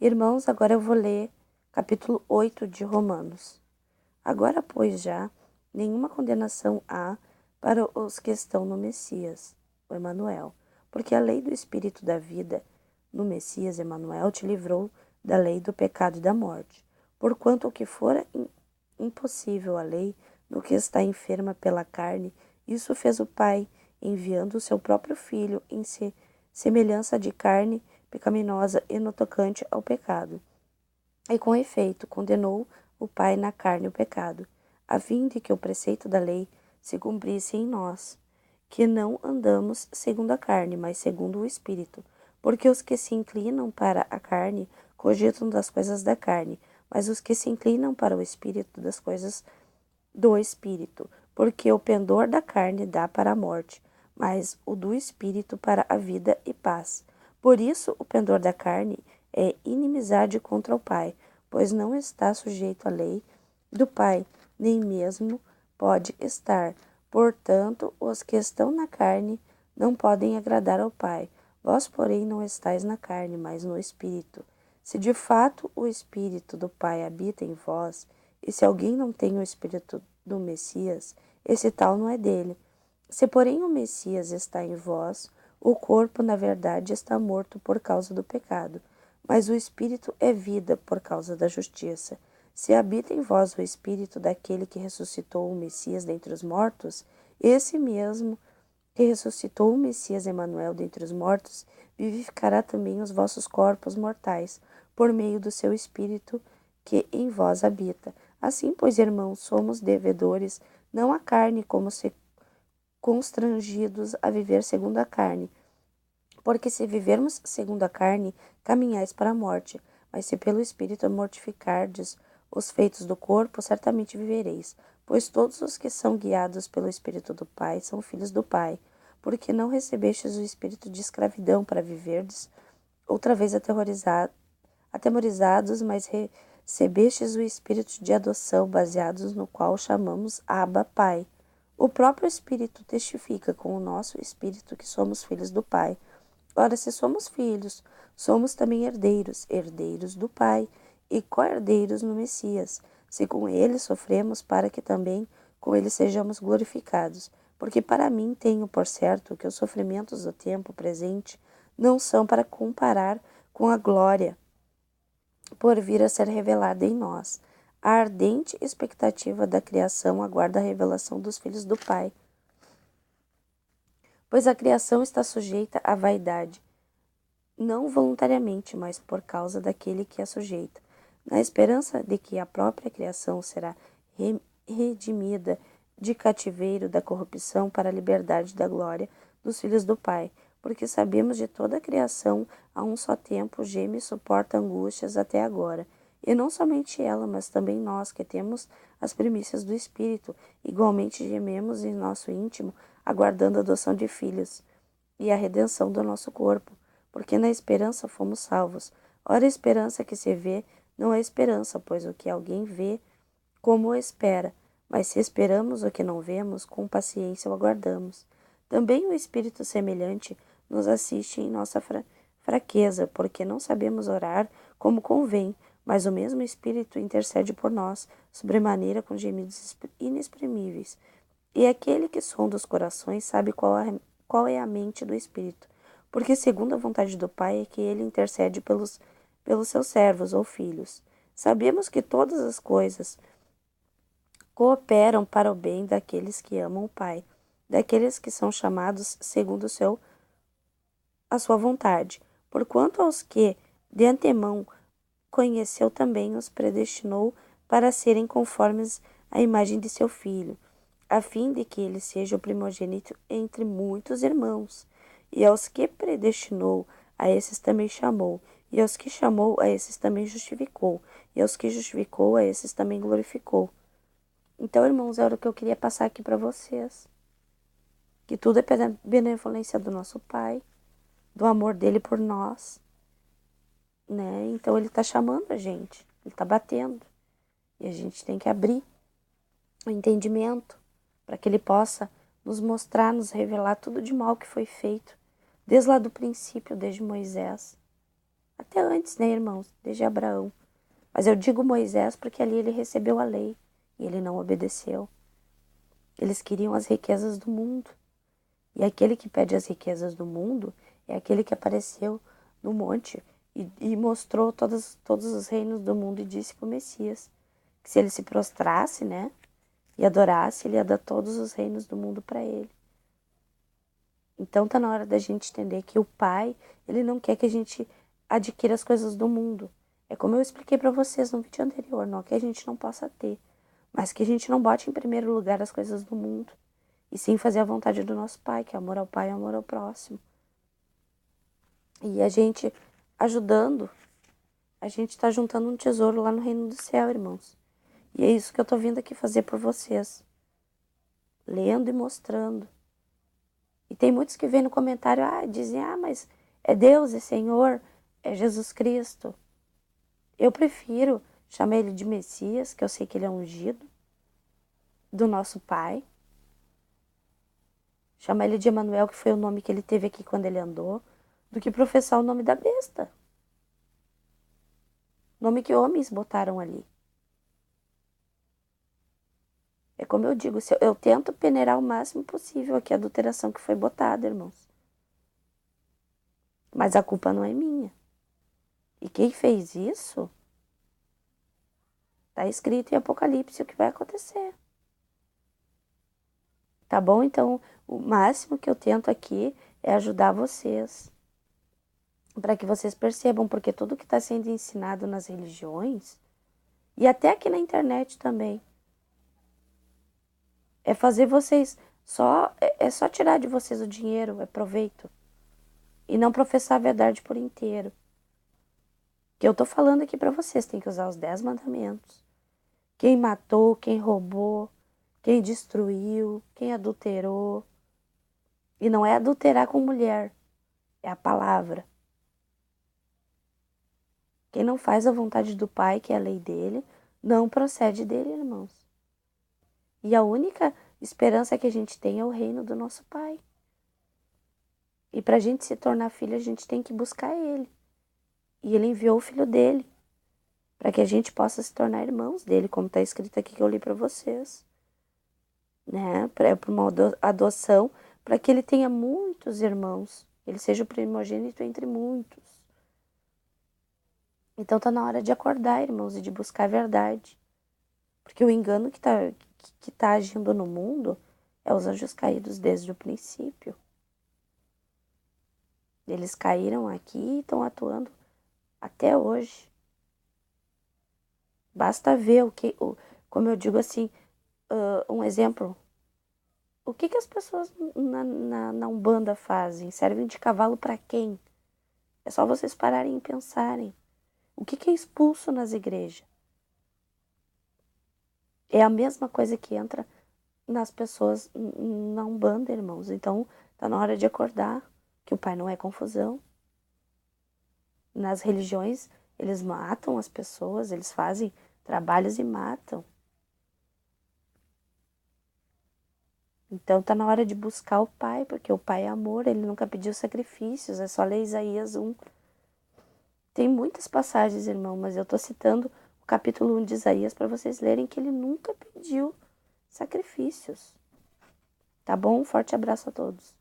Irmãos, agora eu vou ler capítulo 8 de Romanos. Agora, pois, já nenhuma condenação há para os que estão no Messias, o Emanuel, porque a lei do Espírito da vida no Messias, Emanuel, te livrou da lei do pecado e da morte. Porquanto o que fora impossível à lei, no que está enferma pela carne, isso fez o Pai, enviando o seu próprio Filho em semelhança de carne pecaminosa e no tocante ao pecado. E com efeito, condenou o Pai na carne o pecado, a fim de que o preceito da lei se cumprisse em nós, que não andamos segundo a carne, mas segundo o Espírito. Porque os que se inclinam para a carne cogitam das coisas da carne, mas os que se inclinam para o Espírito das coisas do Espírito. Porque o pendor da carne dá para a morte, mas o do Espírito para a vida e paz. Por isso, o pendor da carne é inimizade contra o Pai, pois não está sujeito à lei do Pai, nem mesmo pode estar. Portanto, os que estão na carne não podem agradar ao Pai. Vós, porém, não estáis na carne, mas no Espírito. Se de fato o Espírito do Pai habita em vós, e se alguém não tem o Espírito do Messias, esse tal não é dele. Se, porém, o Messias está em vós, o corpo, na verdade, está morto por causa do pecado, mas o Espírito é vida por causa da justiça. Se habita em vós o Espírito daquele que ressuscitou o Messias dentre os mortos, esse mesmo que ressuscitou o Messias Emanuel dentre os mortos, vivificará também os vossos corpos mortais, por meio do seu Espírito que em vós habita. Assim, pois, irmãos, somos devedores, não à carne, como se constrangidos a viver segundo a carne. Porque se vivermos segundo a carne, caminhais para a morte, mas se pelo Espírito mortificardes os feitos do corpo, certamente vivereis. Pois todos os que são guiados pelo Espírito do Pai são filhos do Pai. Porque não recebestes o espírito de escravidão para viverdes, outra vez atemorizados, mas recebestes o espírito de adoção, baseados no qual chamamos Abba, Pai. O próprio Espírito testifica com o nosso espírito que somos filhos do Pai. Ora, se somos filhos, somos também herdeiros, herdeiros do Pai e co-herdeiros no Messias, se com ele sofremos, para que também com ele sejamos glorificados. Porque para mim tenho por certo que os sofrimentos do tempo presente não são para comparar com a glória por vir a ser revelada em nós. A ardente expectativa da criação aguarda a revelação dos filhos do Pai. Pois a criação está sujeita à vaidade, não voluntariamente, mas por causa daquele que a sujeita, na esperança de que a própria criação será redimida de cativeiro da corrupção para a liberdade da glória dos filhos do Pai. Porque sabemos de toda a criação, a um só tempo, geme e suporta angústias até agora. E não somente ela, mas também nós, que temos as primícias do Espírito, igualmente gememos em nosso íntimo, aguardando a adoção de filhos e a redenção do nosso corpo, porque na esperança fomos salvos. Ora, a esperança que se vê não é esperança, pois o que alguém vê, como o espera, mas se esperamos o que não vemos, com paciência o aguardamos. Também o Espírito semelhante nos assiste em nossa fraqueza, porque não sabemos orar como convém, mas o mesmo Espírito intercede por nós, sobremaneira com gemidos inexprimíveis. E aquele que sonda os corações sabe qual é a mente do Espírito, porque segundo a vontade do Pai é que ele intercede pelos seus servos ou filhos. Sabemos que todas as coisas cooperam para o bem daqueles que amam o Pai, daqueles que são chamados segundo a sua vontade. Porquanto aos que de antemão conheceu, também os predestinou para serem conformes à imagem de seu Filho, a fim de que ele seja o primogênito entre muitos irmãos. E aos que predestinou, a esses também chamou. E aos que chamou, a esses também justificou. E aos que justificou, a esses também glorificou. Então, irmãos, era o que eu queria passar aqui para vocês. Que tudo é pela benevolência do nosso Pai, do amor dele por nós, né? Então, ele está chamando a gente, ele está batendo. E a gente tem que abrir o entendimento para que ele possa nos mostrar, nos revelar tudo de mal que foi feito, desde lá do princípio, desde Moisés Até antes, né, irmãos? Desde Abraão. Mas eu digo Moisés porque ali ele recebeu a lei e ele não obedeceu. Eles queriam as riquezas do mundo. E aquele que pede as riquezas do mundo é aquele que apareceu no monte e mostrou todos os reinos do mundo e disse para o Messias que se ele se prostrasse, né, e adorasse, ele ia dar todos os reinos do mundo para ele. Então tá na hora da gente entender que o Pai, ele não quer que a gente adquira as coisas do mundo. É como eu expliquei para vocês no vídeo anterior, não que a gente não possa ter, mas que a gente não bote em primeiro lugar as coisas do mundo, e sim fazer a vontade do nosso Pai, que é amor ao Pai e amor ao próximo. E a gente ajudando, a gente tá juntando um tesouro lá no reino do céu, irmãos. E é isso que eu tô vindo aqui fazer por vocês, lendo e mostrando. E tem muitos que vêm no comentário, dizem, mas é Deus, é Senhor, é Jesus Cristo. Eu prefiro chamar ele de Messias, que eu sei que ele é ungido, do nosso Pai. Chamar ele de Emanuel, que foi o nome que ele teve aqui quando ele andou, do que professar o nome da besta. Nome que homens botaram ali. É como eu digo, eu tento peneirar o máximo possível aqui a adulteração que foi botada, irmãos. Mas a culpa não é minha. E quem fez isso, está escrito em Apocalipse o que vai acontecer. Tá bom? Então, o máximo que eu tento aqui é ajudar vocês. Para que vocês percebam, porque tudo que está sendo ensinado nas religiões, e até aqui na internet também, é fazer vocês é só tirar de vocês o dinheiro, é proveito. E não professar a verdade por inteiro. Que eu tô falando aqui para vocês, tem que usar os 10 mandamentos. Quem matou, quem roubou, quem destruiu, quem adulterou. E não é adulterar com mulher, é a palavra. Quem não faz a vontade do Pai, que é a lei dele, não procede dele, irmãos. E a única esperança que a gente tem é o reino do nosso Pai. E para a gente se tornar filho, a gente tem que buscar Ele. E Ele enviou o Filho dele, para que a gente possa se tornar irmãos dele, como está escrito aqui que eu li para vocês. Né? Para uma adoção, para que ele tenha muitos irmãos. Ele seja o primogênito entre muitos. Então tá na hora de acordar, irmãos, e de buscar a verdade. Porque o engano que tá agindo no mundo é os anjos caídos desde o princípio. Eles caíram aqui e estão atuando até hoje. Basta ver como eu digo assim, um exemplo. O que as pessoas na Umbanda fazem? Servem de cavalo para quem? É só vocês pararem e pensarem. O que é expulso nas igrejas? É a mesma coisa que entra nas pessoas na Umbanda, irmãos. Então, tá na hora de acordar que o Pai não é confusão. Nas religiões, eles matam as pessoas, eles fazem trabalhos e matam. Então, tá na hora de buscar o Pai, porque o Pai é amor, ele nunca pediu sacrifícios, é só ler Isaías 1. Tem muitas passagens, irmão, mas eu tô citando o capítulo 1 de Isaías para vocês lerem que ele nunca pediu sacrifícios. Tá bom? Um forte abraço a todos.